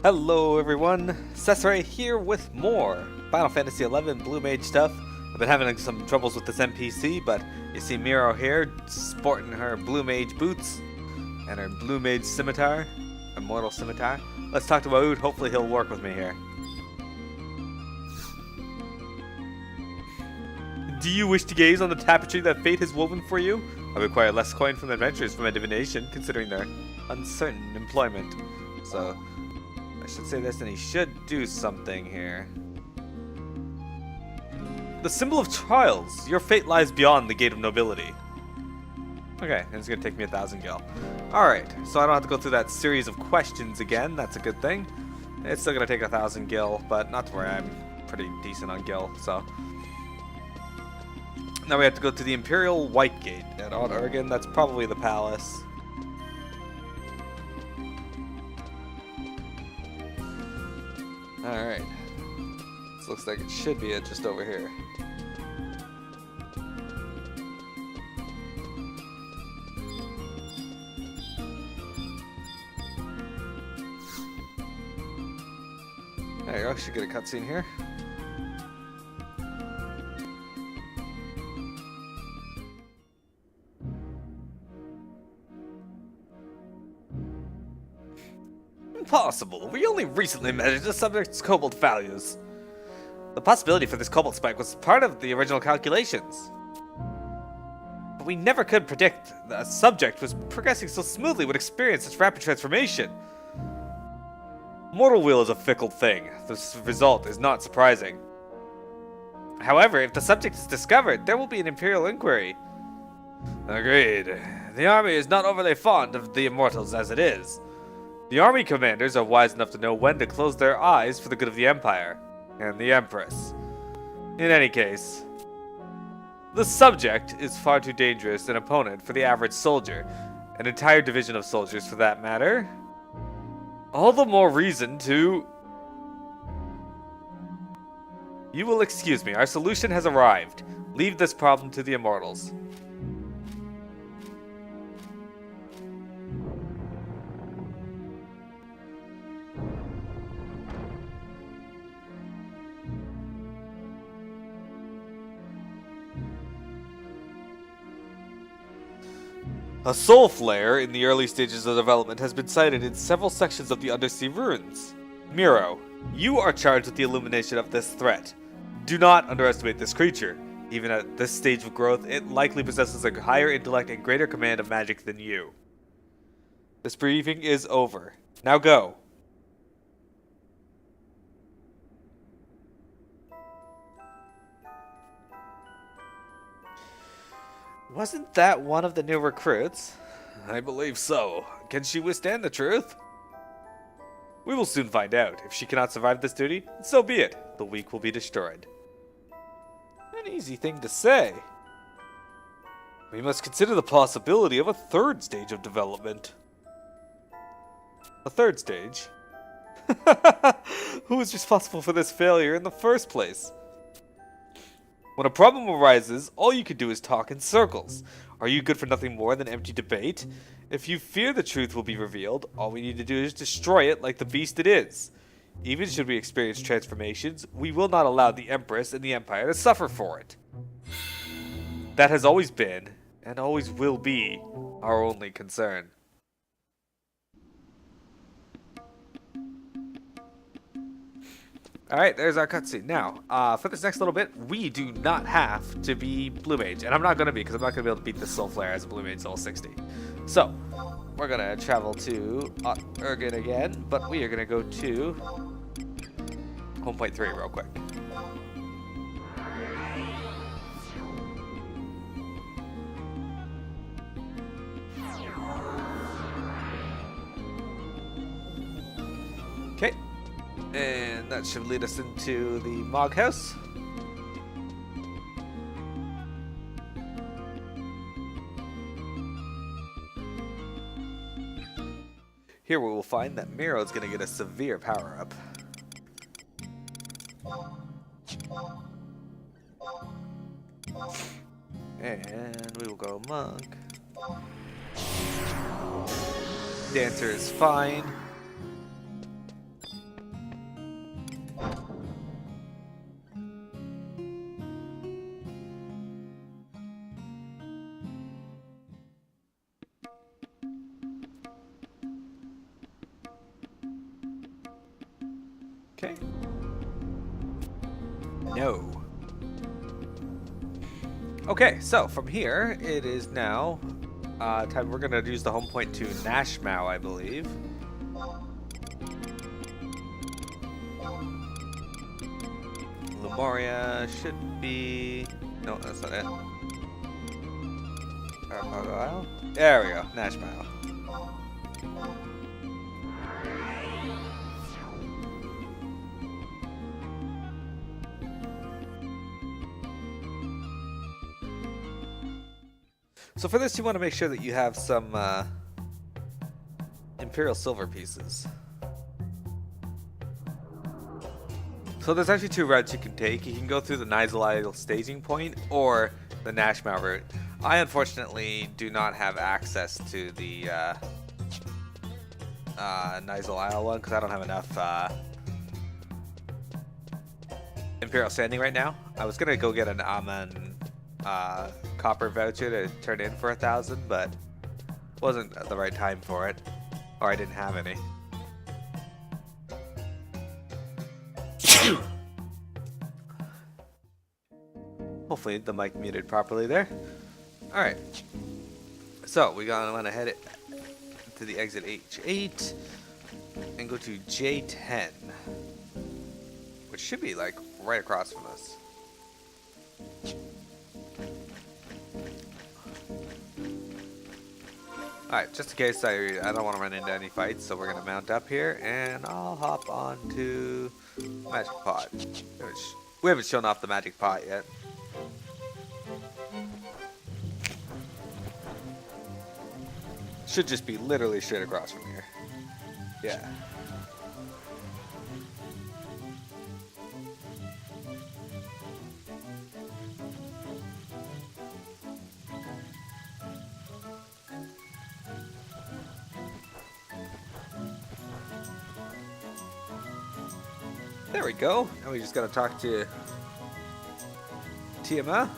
Hello everyone, Cesare here with more Final Fantasy XI Blue Mage stuff. I've been having some troubles with this NPC, but you see Miro here sporting her Blue Mage boots and her Blue Mage scimitar, Immortal scimitar. Let's talk to Wood, hopefully he'll work with me here. Do you wish to gaze on the tapestry that fate has woven for you? I require less coin from adventurers for my divination, considering their uncertain employment. So I should say this, and he should do something here. The symbol of trials. Your fate lies beyond the gate of nobility. Okay, and it's going to take me 1,000 gil. Alright, so I don't have to go through that series of questions again. That's a good thing. It's still going to take 1,000 gil, but not to worry, I'm pretty decent on gil, so. Now we have to go to the Imperial White Gate at Odd Oregon. That's probably the palace. Alright. This looks like it should be it just over here. There you go, should get a cutscene here. Impossible. We only recently measured the subject's cobalt values. The possibility for this cobalt spike was part of the original calculations. But we never could predict that a subject was progressing so smoothly would experience such rapid transformation. Mortal will is a fickle thing. This result is not surprising. However, if the subject is discovered, there will be an Imperial inquiry. Agreed. The army is not overly fond of the Immortals as it is. The army commanders are wise enough to know when to close their eyes for the good of the Empire and the Empress. In any case, the subject is far too dangerous an opponent for the average soldier, an entire division of soldiers for that matter. All the more reason to... You will excuse me, our solution has arrived. Leave this problem to the Immortals. A soul flare in the early stages of development has been sighted in several sections of the undersea ruins. Miro, you are charged with the illumination of this threat. Do not underestimate this creature. Even at this stage of growth, it likely possesses a higher intellect and greater command of magic than you. This briefing is over. Now go. Wasn't that one of the new recruits? I believe so. Can she withstand the truth? We will soon find out. If she cannot survive this duty, so be it. The weak will be destroyed. An easy thing to say. We must consider the possibility of a third stage of development. A third stage? Who is responsible for this failure in the first place? When a problem arises, all you can do is talk in circles. Are you good for nothing more than empty debate? If you fear the truth will be revealed, all we need to do is destroy it like the beast it is. Even should we experience transformations, we will not allow the Empress and the Empire to suffer for it. That has always been, and always will be, our only concern. Alright, there's our cutscene. Now, for this next little bit, we do not have to be Blue Mage. And I'm not going to be, because I'm not going to be able to beat this Soul Flare as a Blue Mage level 60. So, we're going to travel to Urgen again, but we are going to go to home point 3 real quick. Okay. And that should lead us into the Mog House. Here we will find that Miro is going to get a severe power-up. And we will go Monk. Dancer is fine. Okay. No. Okay, so from here, it is now time. We're gonna use the home point to Nashmau, I believe. Lemuria should be. No, that's not it. Isle. There we go, Nashmau. So for this, you want to make sure that you have some Imperial silver pieces. So there's actually two routes you can take. You can go through the Nizal staging point or the Nashmau route. I unfortunately do not have access to the Nizal one because I don't have enough Imperial standing right now. I was gonna go get an Aman copper voucher to turn in for 1,000, but wasn't the right time for it, or I didn't have any. Hopefully the mic muted properly there. All right, so we want to head to the exit H8 and go to J10, which should be like right across from us. Alright, just in case I don't want to run into any fights, so we're going to mount up here, and I'll hop onto Magic Pot. We haven't shown off the Magic Pot yet. Should just be literally straight across from here. Yeah. There we go. Now we just gotta talk to Tiamat.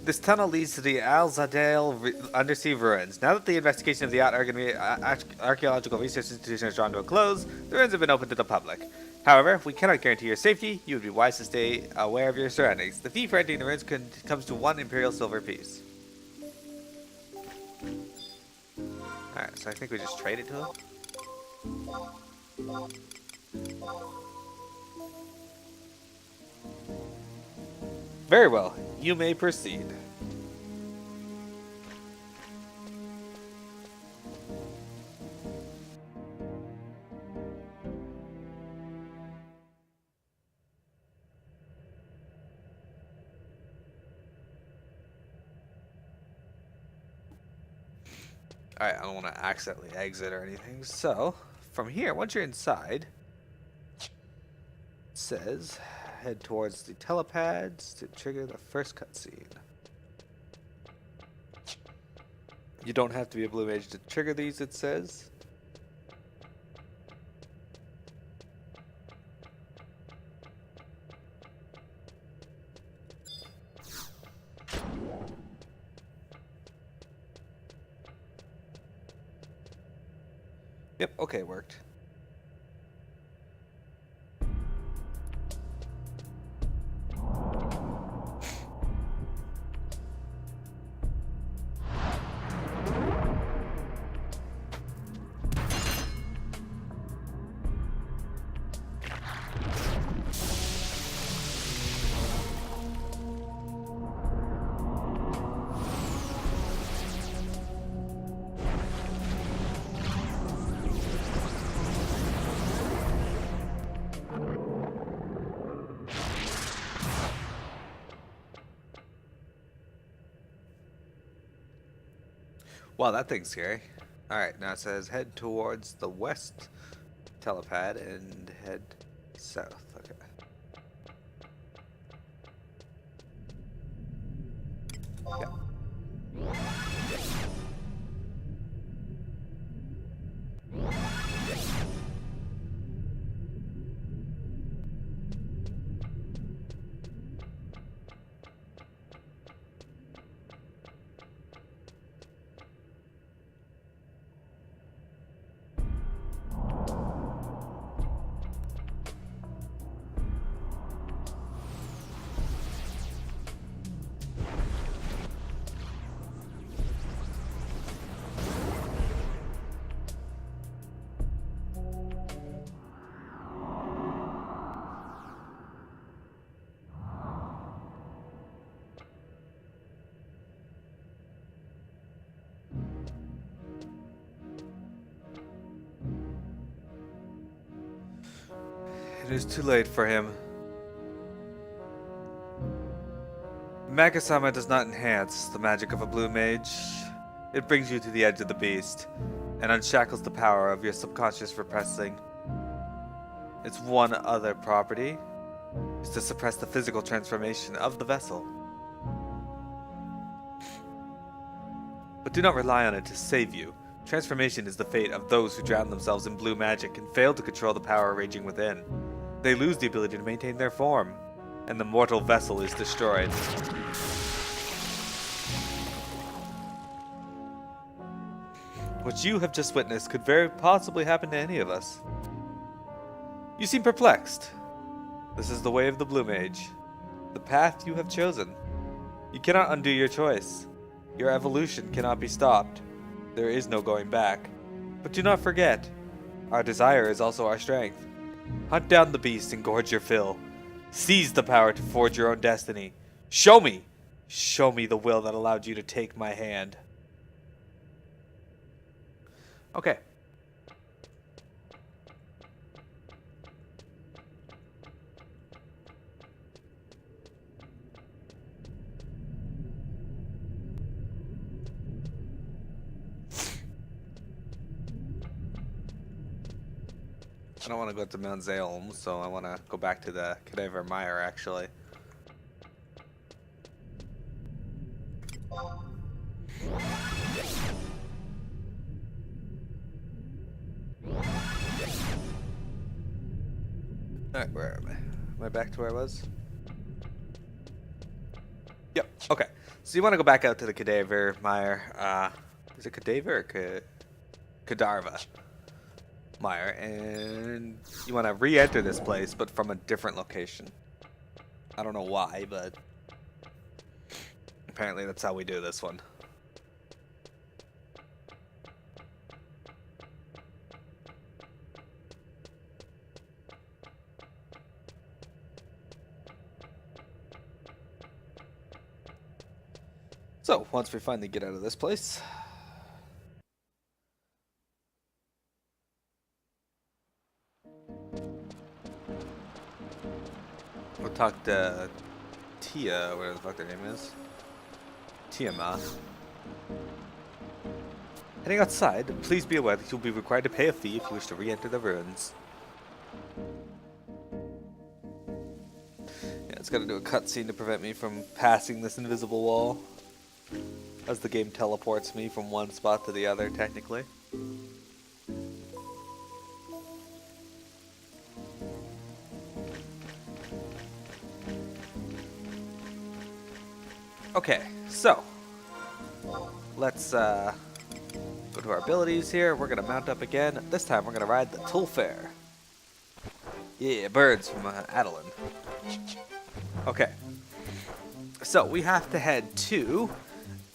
This tunnel leads to the Al-Zadale undersea ruins. Now that the investigation of the archaeological research institution has drawn to a close, the ruins have been open to the public. However, we cannot guarantee your safety. You would be wise to stay aware of your surroundings. The fee for entering the ruins comes to 1 Imperial silver piece. Alright, so I think we just trade it to him. Very well, you may proceed. Alright, I don't want to accidentally exit or anything. So, from here, once you're inside, it says head towards the telepads to trigger the first cutscene. You don't have to be a blue mage to trigger these, it says. Yep, okay, worked. Wow, that thing's scary. Alright, now it says head towards the west telepad and head south. Okay. Yeah. It is too late for him. Magus-sama does not enhance the magic of a blue mage. It brings you to the edge of the beast, and unshackles the power of your subconscious repressing. Its one other property is to suppress the physical transformation of the vessel. But do not rely on it to save you. Transformation is the fate of those who drown themselves in blue magic and fail to control the power raging within. They lose the ability to maintain their form, and the mortal vessel is destroyed. What you have just witnessed could very possibly happen to any of us. You seem perplexed. This is the way of the blue mage, the path you have chosen. You cannot undo your choice. Your evolution cannot be stopped. There is no going back. But do not forget, our desire is also our strength. Hunt down the beast and gorge your fill. Seize the power to forge your own destiny. Show me the will that allowed you to take my hand. Okay. I don't want to go to Mount Zalem, so I want to go back to the Keffiyeh Mire, actually. Alright, where am I? Am I back to where I was? Yep, okay. So you want to go back out to the Keffiyeh Mire. Is it Keffiyeh or Kadarva Mire? And you want to re-enter this place, but from a different location. I don't know why, but apparently that's how we do this one. So, once we finally get out of this place, we'll talk to Tia, whatever the fuck their name is. Tiamat. Heading outside, please be aware that you'll be required to pay a fee if you wish to re-enter the ruins. Yeah, it's gotta do a cutscene to prevent me from passing this invisible wall, as the game teleports me from one spot to the other, technically. Okay, so let's go to our abilities here. We're gonna mount up again. This time we're gonna ride the Tulfair. Yeah, birds from Adeline. Okay, so we have to head to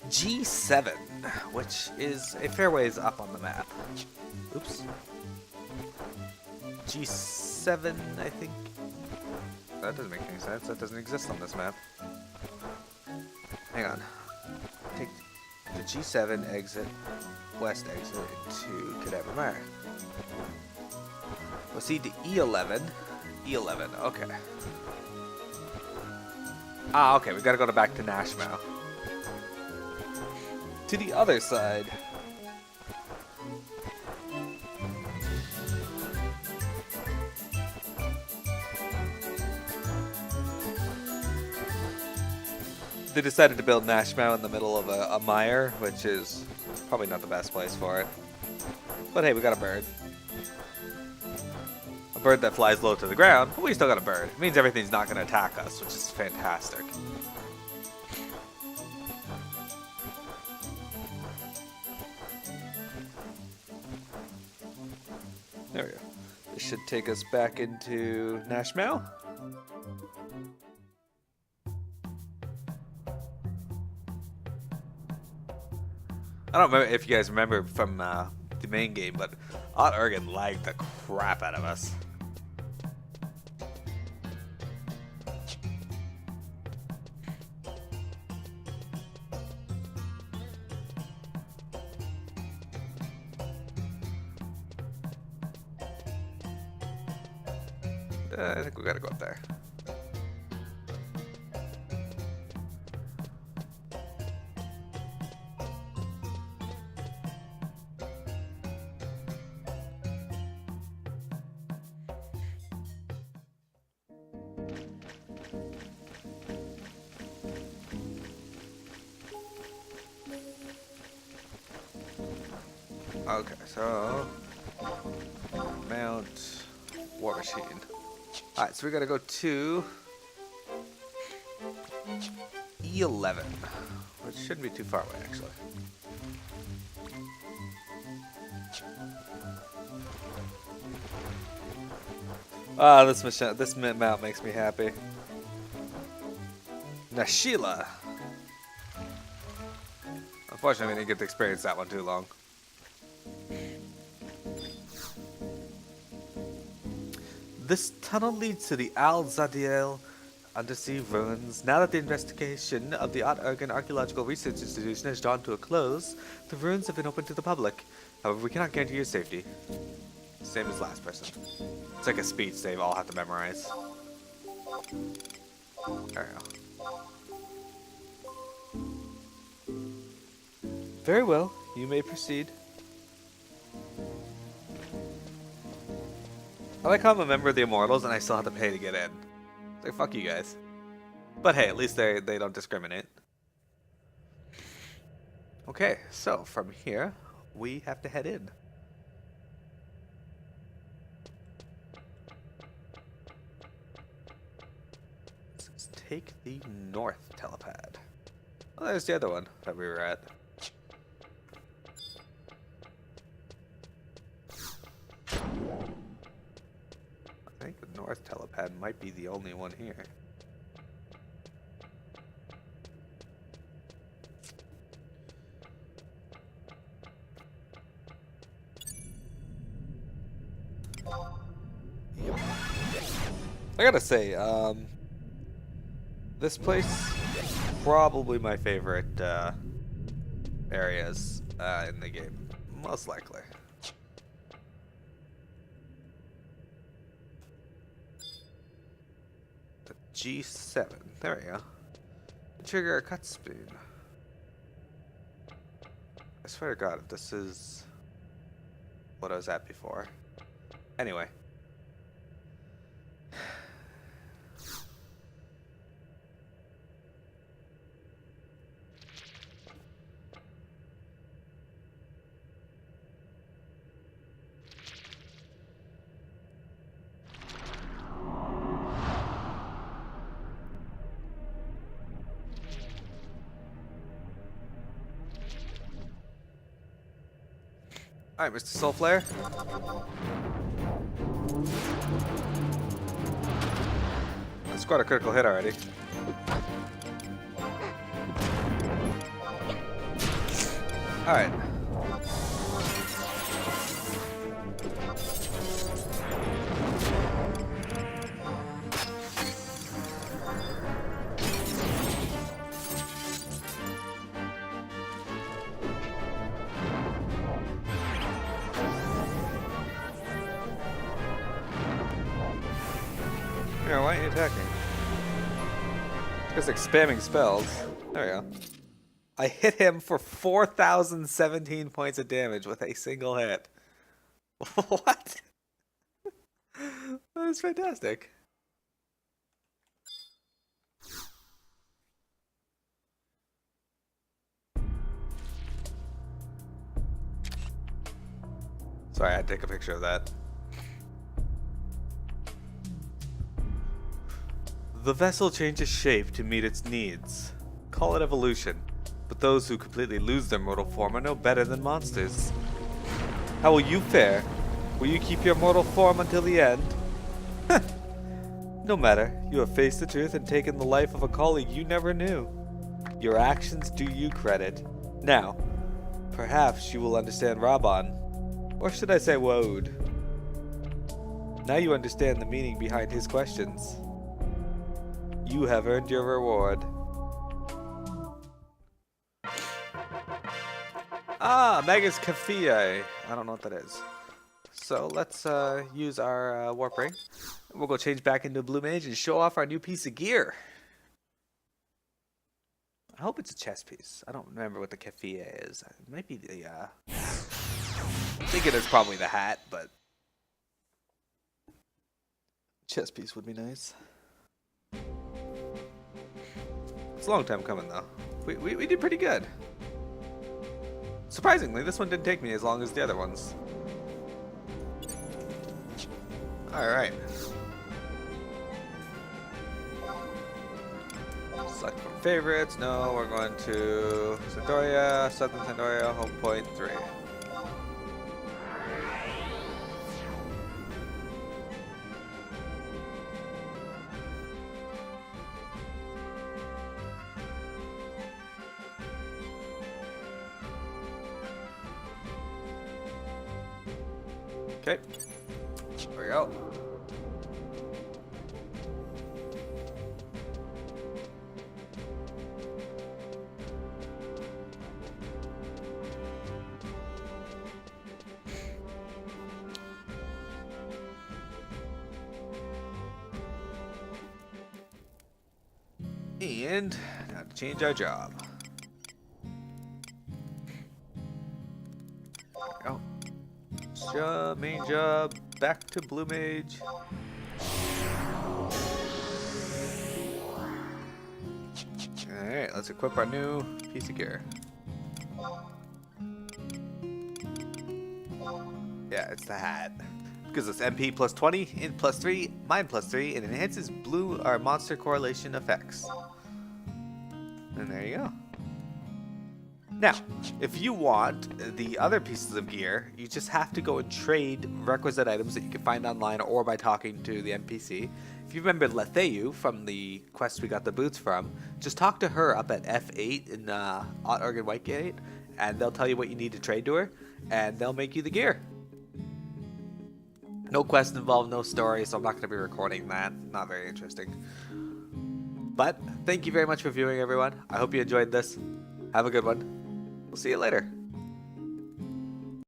G7, which is a fair ways up on the map. Oops. G7, I think. That doesn't make any sense. That doesn't exist on this map. Hang on. Take the G7 exit, west exit into Keffiyeh Mire. Proceed to E11. E11, okay. Ah, okay, we gotta go back to Nashmau. To the other side. They decided to build Nashmau in the middle of a mire, which is probably not the best place for it. But hey, we got a bird. A bird that flies low to the ground, but we still got a bird. It means everything's not going to attack us, which is fantastic. There we go. This should take us back into Nashmau. I don't remember if you guys remember from the main game, but Ott Ergen lagged the crap out of us. I think we gotta go up there. Okay, so mount war machine. Alright, so we gotta go to E11, which shouldn't be too far away actually. Ah, this mount makes me happy. Nashila. Unfortunately, we didn't get to experience that one too long. This tunnel leads to the Al Zadiel undersea ruins. Now that the investigation of the Art Ergen Archaeological Research Institution has drawn to a close, the ruins have been opened to the public. However, we cannot guarantee your safety. Same as last person. It's like a speech they all have to memorize. There we go. Very well, you may proceed. I like how I'm a member of the Immortals and I still have to pay to get in. It's like, fuck you guys. But hey, at least they don't discriminate. Okay, so from here, we have to head in. Let's take the north telepad. Oh, there's the other one that we were at. I think the north telepad might be the only one here. I gotta say, this place probably my favorite areas in the game, most likely. The G7, there we go. Trigger a cut speed. I swear to God, if this is what I was at before. Anyway. Alright, Mr. Soulflare. I scored a critical hit already. Alright. Yeah, why aren't you attacking? It's like spamming spells. There we go. I hit him for 4,017 points of damage with a single hit. What? That is fantastic. Sorry, I had to take a picture of that. The vessel changes shape to meet its needs. Call it evolution, but those who completely lose their mortal form are no better than monsters. How will you fare? Will you keep your mortal form until the end? No matter, you have faced the truth and taken the life of a colleague you never knew. Your actions do you credit. Now, perhaps you will understand Raban, or should I say Woad. Now you understand the meaning behind his questions. You have earned your reward. Ah, Magus Keffiyeh. I don't know what that is. So let's use our warp ring. We'll go change back into Blue Mage and show off our new piece of gear. I hope it's a chest piece. I don't remember what the Keffiyeh is. It might be the, I'm thinking it's probably the hat, but chest piece would be nice. It's a long time coming, though. We did pretty good. Surprisingly, this one didn't take me as long as the other ones. Alright. Select from favorites. No, we're going to Sandoria, Southern Sandoria, home point 3. Okay, there we go. And now to change our job. There we go. Main job, back to Blue Mage. Alright, let's equip our new piece of gear. Yeah, it's the hat. Gives us MP plus 20, int plus 3, mind plus 3, and enhances blue or monster correlation effects. And there you go. Now, if you want the other pieces of gear, you just have to go and trade requisite items that you can find online or by talking to the NPC. If you remember Letheyu from the quest we got the boots from, just talk to her up at F8 in Oregon Whitegate, and they'll tell you what you need to trade to her, and they'll make you the gear. No quest involved, no story, so I'm not going to be recording that. Not very interesting. But thank you very much for viewing, everyone. I hope you enjoyed this. Have a good one. We'll see you later.